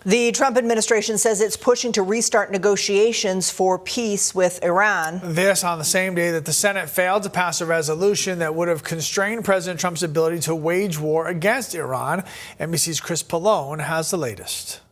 The Trump administration says it's pushing to restart negotiations for peace with Iran. This on the same day that the Senate failed to pass a resolution that would have constrained President Trump's ability to wage war against Iran. NBC's Chris Pallone has the latest.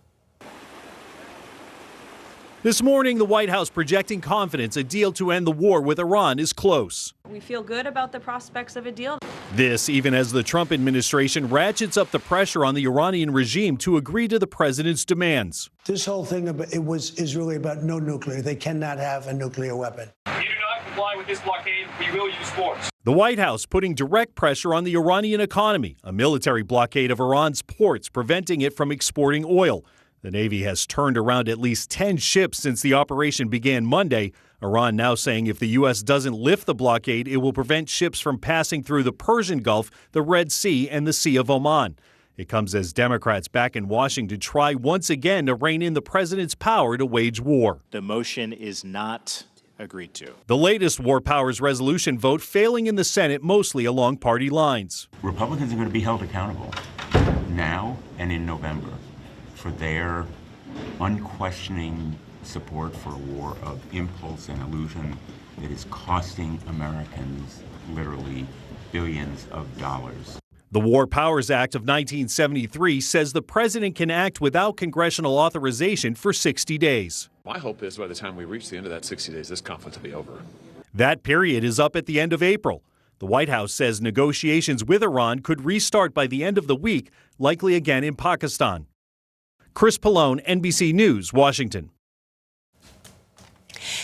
This morning, the White House projecting confidence a deal to end the war with Iran is close. We feel good about the prospects of a deal. This even as the Trump administration ratchets up the pressure on the Iranian regime to agree to the president's demands. This whole thing is really about no nuclear. They cannot have a nuclear weapon. If you do not comply with this blockade, we will use force. The White House putting direct pressure on the Iranian economy, a military blockade of Iran's ports preventing it from exporting oil. The Navy has turned around at least 10 ships since the operation began Monday. Iran now saying if the U.S. doesn't lift the blockade, it will prevent ships from passing through the Persian Gulf, the Red Sea, and the Sea of Oman. It comes as Democrats back in Washington try once again to rein in the president's power to wage war. The motion is not agreed to. The latest War Powers resolution vote failing in the Senate, mostly along party lines. Republicans are going to be held accountable now and in November for their unquestioning support for a war of impulse and illusion that is costing Americans literally billions of dollars. The War Powers Act of 1973 says the president can act without congressional authorization for 60 days. My hope is by the time we reach the end of that 60 days, this conflict will be over. That period is up at the end of April. The White House says negotiations with Iran could restart by the end of the week, likely again in Pakistan. Chris Pallone, NBC News, Washington.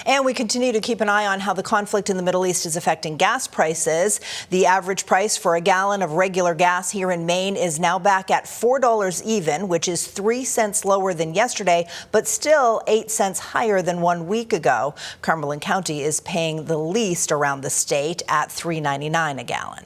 And we continue to keep an eye on how the conflict in the Middle East is affecting gas prices. The average price for a gallon of regular gas here in Maine is now back at $4 even, which is 3 cents lower than yesterday, but still 8 cents higher than 1 week ago. Cumberland County is paying the least around the state at $3.99 a gallon.